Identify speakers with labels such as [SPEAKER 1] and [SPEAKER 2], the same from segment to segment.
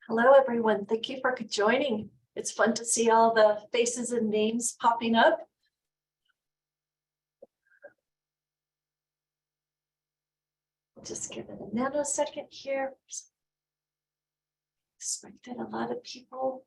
[SPEAKER 1] Hello, everyone. Thank you for joining. It's fun to see all the faces and names popping up. I'll just give it a nanosecond here. Expected a lot of people.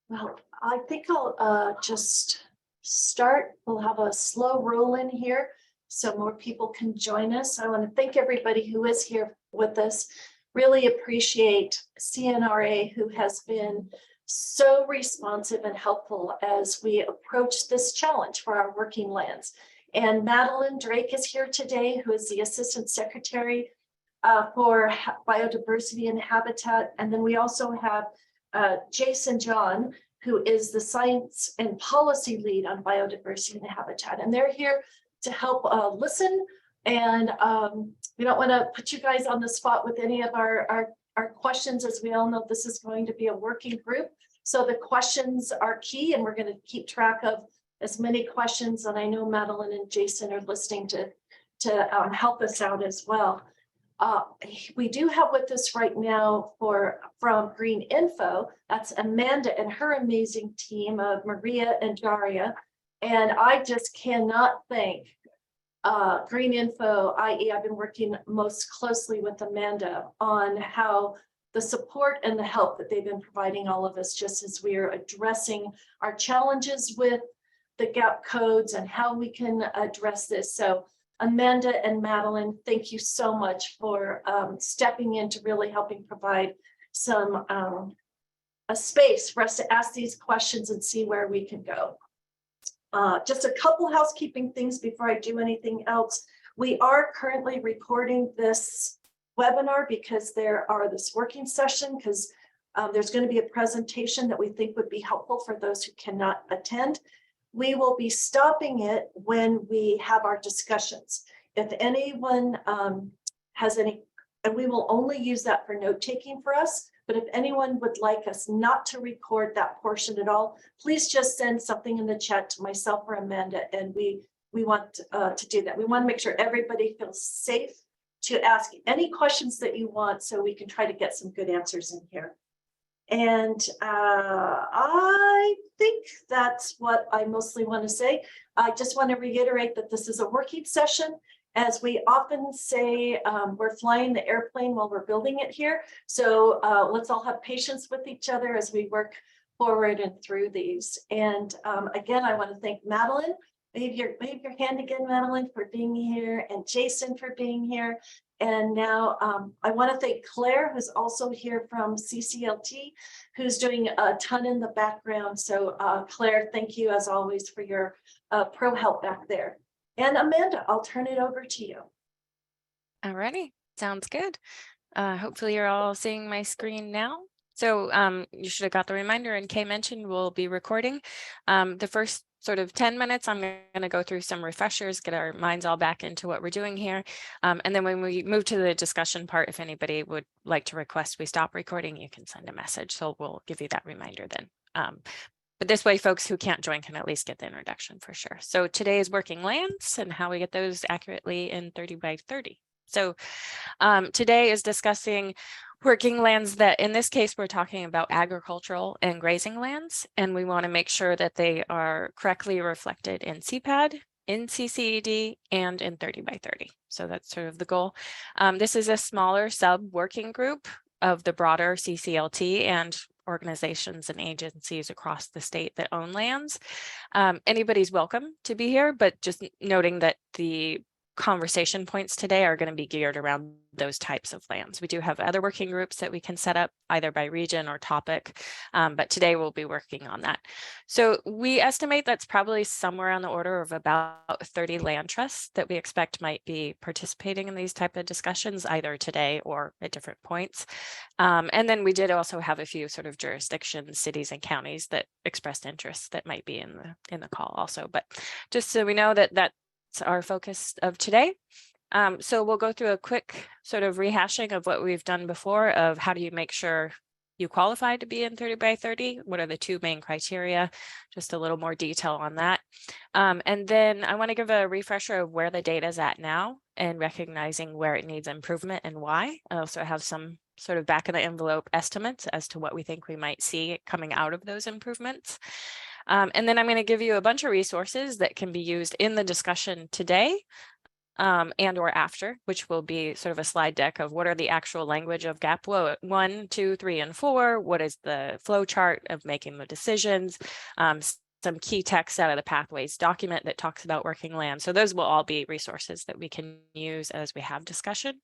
[SPEAKER 1] Well, I think I'll just start. We'll have a slow roll in here so more people can join us. I want to thank everybody who is here with us. Really appreciate CNRA, who has been so responsive and helpful as we approach this challenge for our working lands. And Madeline Drake is here today, who is the Assistant Secretary for Biodiversity and Habitat. And then we also have Jason John, who is the Science and Policy Lead on Biodiversity and Habitat. And they're here to help listen. And we don't want to put you guys on the spot with any of our questions. As we all know, this is going to be a working group. So the questions are key, and we're going to keep track of as many questions. And I know Madeline and Jason are listening to help us out as well. We do have with us right now from GreenInfo, that's Amanda and her amazing team of Maria and Daria. And I just cannot thank GreenInfo, i.e. I've been working most closely with Amanda on how the support and the help that they've been providing all of us just as we are addressing our challenges with the GAP codes and how we can address this. So Amanda and Madeline, thank you so much for stepping in to really helping provide some a space for us to ask these questions and see where we can go. Just a couple housekeeping things before I do anything else. We are currently recording this webinar because there are this working session, because there's going to be a presentation that we think would be helpful for those who cannot attend. We will be stopping it when we have our discussions. If anyone has any, and we will only use that for note taking for us, but if anyone would like us not to record that portion at all, please just send something in the chat to myself or Amanda, and we want to do that. We want to make sure everybody feels safe to ask any questions that you want so we can try to get some good answers in here. And I think that's what I mostly want to say. I just want to reiterate that this is a working session. As we often say, we're flying the airplane while we're building it here. So let's all have patience with each other as we work forward and through these. And again, I want to thank Madeline. Wave your hand again, Madeline, for being here, and Jason for being here. And now I want to thank Claire, who's also here from CCLT, who's doing a ton in the background. So Claire, thank you as always for your pro help back there. And Amanda, I'll turn it over to you.
[SPEAKER 2] All righty, sounds good. Hopefully you're all seeing my screen now. So you should have got the reminder, and Kay mentioned we'll be recording. The first sort of 10 minutes, I'm going to go through some refreshers, get our minds all back into what we're doing here. And then when we move to the discussion part, if anybody would like to request we stop recording, you can send a message. So we'll give you that reminder then. But this way, folks who can't join can at least get the introduction for sure. So today is working lands and how we get those accurately in 30 by 30. So today is discussing working lands that, in this case, we're talking about agricultural and grazing lands, and we want to make sure that they are correctly reflected in CPAD, in CCED, and in 30 by 30. So that's sort of the goal. This is a smaller sub-working group of the broader CCLT and organizations and agencies across the state that own lands. Anybody's welcome to be here, but just noting that the conversation points today are going to be geared around those types of lands. We do have other working groups that we can set up either by region or topic, but today we'll be working on that. So we estimate that's probably somewhere on the order of about 30 land trusts that we expect might be participating in these type of discussions either today or at different points. And then we did also have a few sort of jurisdictions, cities and counties that expressed interest that might be in the call also. But just so we know that that's our focus of today. So we'll go through a quick sort of rehashing of what we've done before of how do you make sure you qualify to be in 30 by 30. What are the two main criteria? Just a little more detail on that. And then I want to give a refresher of where the data is at now and recognizing where it needs improvement and why. I also have some sort of back of the envelope estimates as to what we think we might see coming out of those improvements. And then I'm going to give you a bunch of resources that can be used in the discussion today and or after, which will be sort of a slide deck of what are the actual language of GAP 1, 2, 3, and 4, what is the flow chart of making the decisions, some key text out of the pathways document that talks about working land. So those will all be resources that we can use as we have discussion.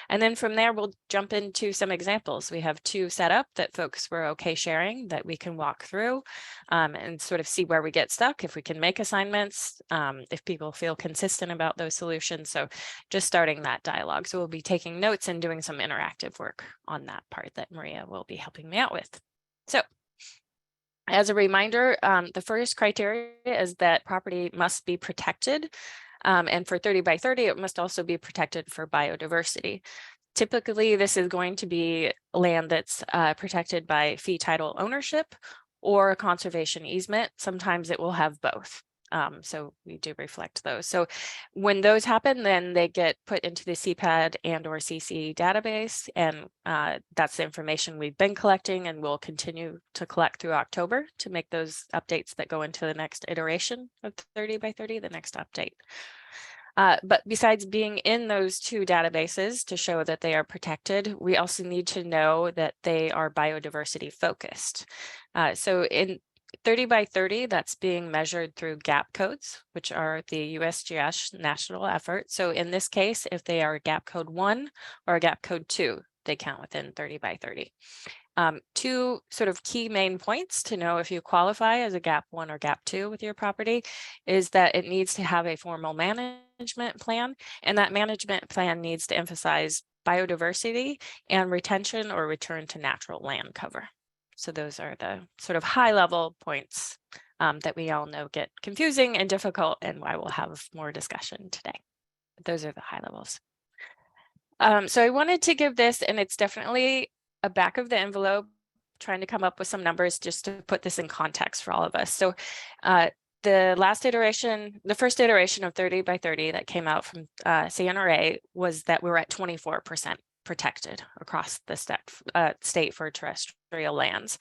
[SPEAKER 2] And then from there, we'll jump into some examples. We have 2 set up that folks were okay sharing that we can walk through and sort of see where we get stuck, if we can make assignments, if people feel consistent about those solutions. So just starting that dialogue. So we'll be taking notes and doing some interactive work on that part that Maria will be helping me out with. So as a reminder, the first criteria is that property must be protected. And for 30 by 30, it must also be protected for biodiversity. Typically, this is going to be land that's protected by fee title ownership or a conservation easement. Sometimes it will have both. So we do reflect those. So when those happen, then they get put into the CPAD and or CC database. And that's the information we've been collecting and will continue to collect through October to make those updates that go into the next iteration of 30 by 30, the next update. But besides being in those 2 databases to show that they are protected, we also need to know that they are biodiversity focused. So in 30 by 30, that's being measured through GAP codes, which are the USGS national effort. So in this case, if they are GAP code 1 or a GAP code 2, they count within 30 by 30. 2 sort of key main points to know if you qualify as a GAP 1 or GAP 2 with your property is that it needs to have a formal management plan, and that management plan needs to emphasize biodiversity and retention or return to natural land cover. So those are the sort of high level points that we all know get confusing and difficult, and why we'll have more discussion today. But those are the high levels. So I wanted to give this, and it's definitely a back of the envelope, trying to come up with some numbers just to put this in context for all of us. So the last iteration, the first iteration of 30 by 30 that came out from CNRA was that we were at 24% protected across the state for terrestrial lands.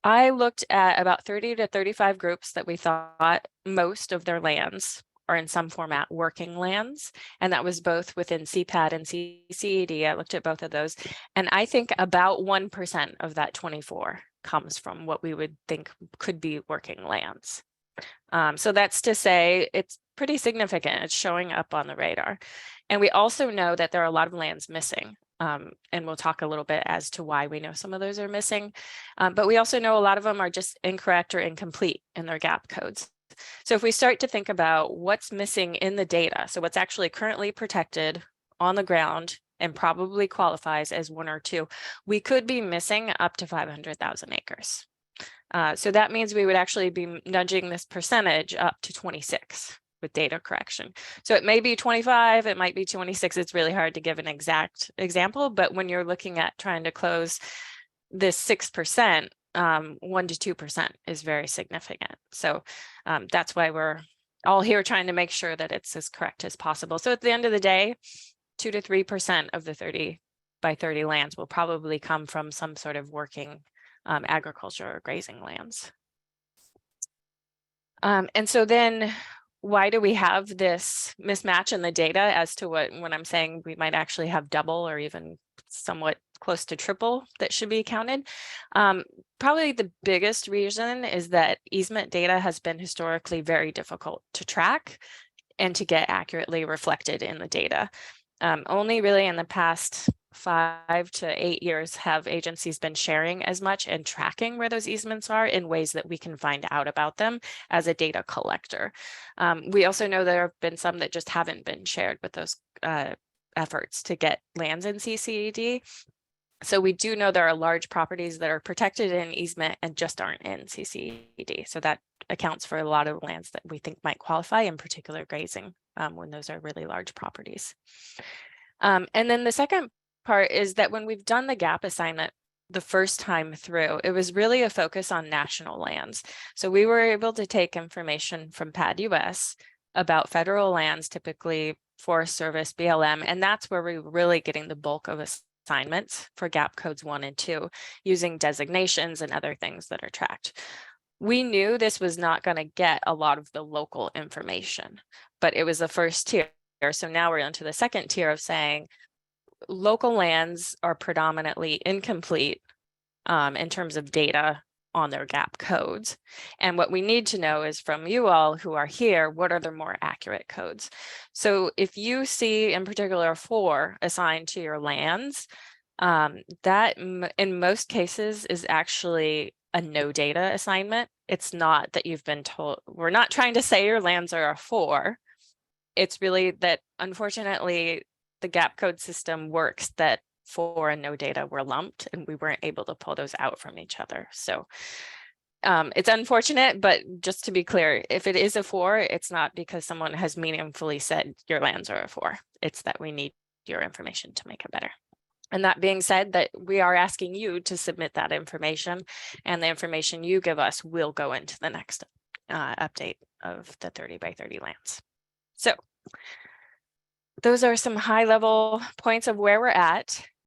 [SPEAKER 2] I looked at about 30 to 35 groups that we thought most of their lands are in some format working lands, and that was both within CPAD and CCED. I looked at both of those, and I think about 1% of that 24 comes from what we would think could be working lands. So that's to say it's pretty significant. It's showing up on the radar. And we also know that there are a lot of lands missing. And we'll talk a little bit as to why we know some of those are missing. But we also know a lot of them are just incorrect or incomplete in their GAP codes. So if we start to think about what's missing in the data, so what's actually currently protected on the ground and probably qualifies as 1 or 2, we could be missing up to 500,000 acres. So that means we would actually be nudging this percentage up to 26 with data correction. So it may be 25, it might be 26. It's really hard to give an exact example, but when you're looking at trying to close this 6%, 1 to 2% is very significant. So that's why we're all here trying to make sure that it's as correct as possible. So at the end of the day, 2 to 3% of the 30 by 30 lands will probably come from some sort of working agriculture or grazing lands. And so then why do we have this mismatch in the data as to when I'm saying we might actually have double or even somewhat close to triple that should be counted? Probably the biggest reason is that easement data has been historically very difficult to track and to get accurately reflected in the data. Only really in the past 5 to 8 years have agencies been sharing as much and tracking where those easements are in ways that we can find out about them as a data collector. We also know there have been some that just haven't been shared with those efforts to get lands in CCED. So we do know there are large properties that are protected in easement and just aren't in CCED. So that accounts for a lot of lands that we think might qualify, in particular grazing, when those are really large properties. And then the second part is that when we've done the gap assignment the first time through, it was really a focus on national lands. So we were able to take information from PAD US about federal lands, typically Forest Service, BLM, and that's where we were really getting the bulk of assignments for gap codes 1 and 2, using designations and other things that are tracked. We knew this was not going to get a lot of the local information, but it was the first tier. So now we're into the second tier of saying local lands are predominantly incomplete in terms of data on their gap codes. And what we need to know is from you all who are here, what are the more accurate codes? So if you see in particular 4 assigned to your lands, that in most cases is actually a no data assignment. It's not that you've been told, we're not trying to say your lands are a 4. It's really that unfortunately the gap code system works that 4 and no data were lumped and we weren't able to pull those out from each other. So it's unfortunate, but just to be clear, if it is a 4, it's not because someone has meaningfully said your lands are a 4. It's that we need your information to make it better. And that being said, that we are asking you to submit that information, and the information you give us will go into the next update of the 30 by 30 lands. So those are some high level points of where we're at.